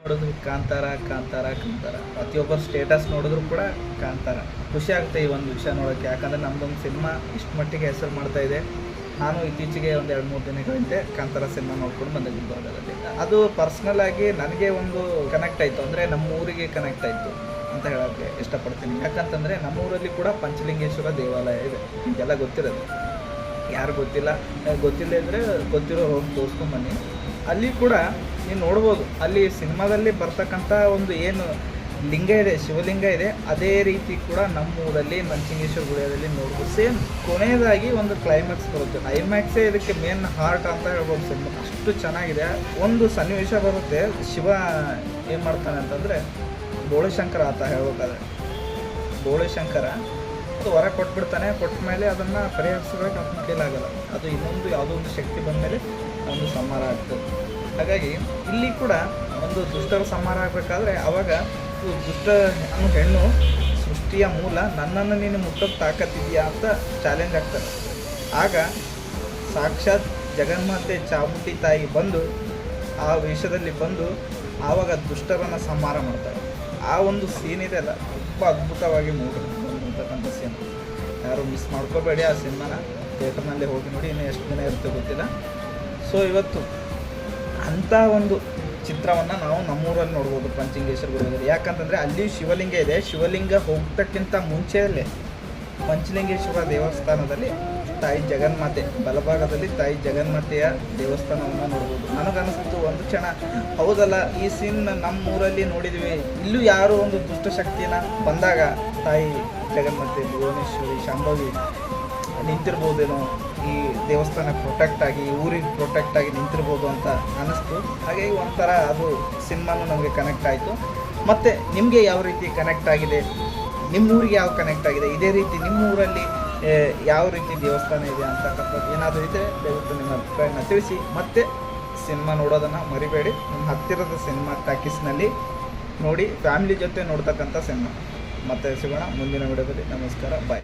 ನೋಡಿದ್ರು ಕಾಂತಾರ ಕಾಂತಾರ ಕಾಂತಾರ ಪ್ರತಿಯೊಬ್ಬರ ಸ್ಟೇಟಸ್ ನೋಡಿದ್ರು ಕೂಡ ಕಾಂತಾರ. ಖುಷಿ ಆಗುತ್ತೆ ಈ ಒಂದು ವಿಷಯ ನೋಡೋಕ್ಕೆ, ಯಾಕಂದರೆ ನಮ್ಮದೊಂದು ಸಿನಿಮಾ ಇಷ್ಟು ಮಟ್ಟಿಗೆ ಹೆಸರು ಮಾಡ್ತಾ ಇದೆ. ನಾನು ಇತ್ತೀಚೆಗೆ ಒಂದು 2-3 ದಿನಗಳ ಹಿಂದೆ ಕಾಂತಾರ ಸಿನಿಮಾ ನೋಡ್ಕೊಂಡು ಬಂದೆ ಗುಲ್ಬರ್ಗದಲ್ಲಿ. ಅದು ಪರ್ಸ್ನಲ್ ಆಗಿ ನನಗೆ ಒಂದು ಕನೆಕ್ಟ್ ಆಯಿತು, ಅಂದರೆ ನಮ್ಮ ಊರಿಗೆ ಕನೆಕ್ಟ್ ಆಯಿತು ಅಂತ ಹೇಳೋಕ್ಕೆ ಇಷ್ಟಪಡ್ತೀನಿ. ಯಾಕಂತಂದರೆ ನಮ್ಮೂರಲ್ಲಿ ಕೂಡ ಪಂಚಲಿಂಗೇಶ್ವರ ದೇವಾಲಯ ಇದೆ, ನಿಮಗೆಲ್ಲ ಗೊತ್ತಿರೋದು. ಯಾರು ಗೊತ್ತಿಲ್ಲ ಅಂದರೆ ಗೊತ್ತಿರೋ ಹೋಗಿ ತೋರಿಸ್ಕೊಂಬನ್ನಿ. ಅಲ್ಲಿ ಕೂಡ ನೀವು ನೋಡ್ಬೋದು, ಅಲ್ಲಿ ಸಿನಿಮಾದಲ್ಲಿ ಬರ್ತಕ್ಕಂಥ ಒಂದು ಏನು ಲಿಂಗ ಇದೆ, ಶಿವಲಿಂಗ ಇದೆ, ಅದೇ ರೀತಿ ಕೂಡ ನಮ್ಮೂರಲ್ಲಿ ಮಂಚಿಂಗೇಶ್ವರ ಗುಡಿಯಲ್ಲಿ ನೋಡ್ಬೋದು. ಸೇಮ್ ಕೊನೆಯದಾಗಿ ಒಂದು ಕ್ಲೈಮ್ಯಾಕ್ಸ್ ಬರುತ್ತೆ. ಕ್ಲೈಮ್ಯಾಕ್ಸೇ ಇದಕ್ಕೆ ಮೇನ್ ಹಾರ್ಟ್ ಅಂತ ಹೇಳ್ಬೋದು ಸಿನಿಮಾ. ಅಷ್ಟು ಚೆನ್ನಾಗಿದೆ. ಒಂದು ಸನ್ನಿವೇಶ ಬರುತ್ತೆ, ಶಿವ ಏನು ಮಾಡ್ತಾನೆ ಅಂತಂದರೆ, ಬೋಳೆಶಂಕರ ಅಂತ ಹೇಳ್ಬೇಕಾದ್ರೆ ಬೋಳೆಶಂಕರ ಅದು ಹೊರ ಕೊಟ್ಬಿಡ್ತಾನೆ. ಕೊಟ್ಟ ಮೇಲೆ ಅದನ್ನು ಪರಿಹರಿಸಬೇಕು ಅಂತ ಕೈಲಾಗಲ್ಲ. ಅದು ಇನ್ನೊಂದು ಯಾವುದೋ ಒಂದು ಶಕ್ತಿ ಬಂದ ಮೇಲೆ ಒಂದು ಸಂಹಾರ ಆಗ್ತದೆ. ಹಾಗಾಗಿ ಇಲ್ಲಿ ಕೂಡ ಒಂದು ದುಷ್ಟರ ಸಂಹಾರ ಆಗಬೇಕಾದ್ರೆ ಆವಾಗ ದುಷ್ಟ ಅನ್ನೋ ಹೆಣ್ಣು ಸೃಷ್ಟಿಯ ಮೂಲ, ನನ್ನನ್ನು ನೀನು ಮುಟ್ಟೋಕ್ಕೆ ತಾಕತ್ತಿದೆಯಾ ಅಂತ ಚಾಲೆಂಜ್ ಆಗ್ತಾರೆ. ಆಗ ಸಾಕ್ಷಾತ್ ಜಗನ್ಮಾತೆ ಚಾಮುಂಡಿ ತಾಯಿ ಬಂದು ಆ ವೇಷದಲ್ಲಿ ಬಂದು ಆವಾಗ ದುಷ್ಟರನ್ನು ಸಂಹಾರ ಮಾಡ್ತಾರೆ. ಆ ಒಂದು ಸೀನ್ ಇದೆ ಅಲ್ಲ, ತುಂಬ ಅದ್ಭುತವಾಗಿ ಮೂಡಿರ್ತಕ್ಕಂಥ ಸೀನ್. ಯಾರು ಮಿಸ್ ಮಾಡ್ಕೋಬೇಡಿ ಆ ಸಿನಿಮಾನ. ಥಿಯೇಟರ್ನಲ್ಲೇ ಹೋಗಿ ನೋಡಿ, ಇನ್ನೂ ಎಷ್ಟು ದಿನ ಇರುತ್ತೆ ಗೊತ್ತಿಲ್ಲ. ಸೊ ಇವತ್ತು ಅಂಥ ಒಂದು ಚಿತ್ರವನ್ನು ನಾವು ನಮ್ಮೂರಲ್ಲಿ ನೋಡ್ಬೋದು ಪಂಚಲಿಂಗೇಶ್ವರ ಗುಡಿಯಲ್ಲಿ. ಯಾಕಂತಂದರೆ ಅಲ್ಲಿ ಶಿವಲಿಂಗ ಇದೆ. ಶಿವಲಿಂಗ ಹೋಗ್ತಕ್ಕಿಂತ ಮುಂಚೆಯಲ್ಲೇ ಪಂಚಲಿಂಗೇಶ್ವರ ದೇವಸ್ಥಾನದಲ್ಲಿ ತಾಯಿ ಜಗನ್ಮಾತೆ, ಬಲಭಾಗದಲ್ಲಿ ತಾಯಿ ಜಗನ್ಮಾತೆಯ ದೇವಸ್ಥಾನವನ್ನು ನೋಡ್ಬೋದು. ನನಗನ್ನಿಸ್ತು ಒಂದು ಕ್ಷಣ, ಹೌದಲ್ಲ ಈ ಸೀನ್ ನಮ್ಮೂರಲ್ಲಿ ನೋಡಿದ್ವಿ, ಇಲ್ಲೂ ಯಾರೋ ಒಂದು ದುಷ್ಟಶಕ್ತಿನ ಬಂದಾಗ ತಾಯಿ ಜಗನ್ಮಾತೆ, ಭುವನೇಶ್ವರಿ, ಶಾಂಭವಿ ನಿಂತಿರ್ಬೋದೇನೋ, ಈ ದೇವಸ್ಥಾನ ಪ್ರೊಟೆಕ್ಟ್ ಆಗಿ, ಊರಿಗೆ ಪ್ರೊಟೆಕ್ಟ್ ಆಗಿ ನಿಂತಿರ್ಬೋದು ಅಂತ ಅನ್ನಿಸ್ತು. ಹಾಗಾಗಿ ಒಂಥರ ಅದು ಸಿನಿಮಾನು ನಮಗೆ ಕನೆಕ್ಟ್ ಆಯಿತು. ಮತ್ತು ನಿಮಗೆ ಯಾವ ರೀತಿ ಕನೆಕ್ಟ್ ಆಗಿದೆ, ನಿಮ್ಮೂರಿಗೆ ಯಾವ ಕನೆಕ್ಟ್ ಆಗಿದೆ, ಇದೇ ರೀತಿ ನಿಮ್ಮೂರಲ್ಲಿ ಯಾವ ರೀತಿ ದೇವಸ್ಥಾನ ಇದೆ ಅಂತಕ್ಕಂಥದ್ದು ಏನಾದರೂ ಇದ್ದರೆ ದಯವಿಟ್ಟು ನಿಮ್ಮ ಅಭಿಪ್ರಾಯನ ತಿಳಿಸಿ. ಮತ್ತು ಸಿನಿಮಾ ನೋಡೋದನ್ನು ಮರಿಬೇಡಿ. ನಿಮ್ಮ ಹತ್ತಿರದ ಸಿನಿಮಾ ಟಾಕೀಸ್ನಲ್ಲಿ ನೋಡಿ, ಫ್ಯಾಮಿಲಿ ಜೊತೆ ನೋಡ್ತಕ್ಕಂಥ ಸಿನಿಮಾ. ಮತ್ತೆ ಸಿಗೋಣ ಮುಂದಿನ ವಿಡಿಯೋದಲ್ಲಿ. ನಮಸ್ಕಾರ, ಬಾಯ್.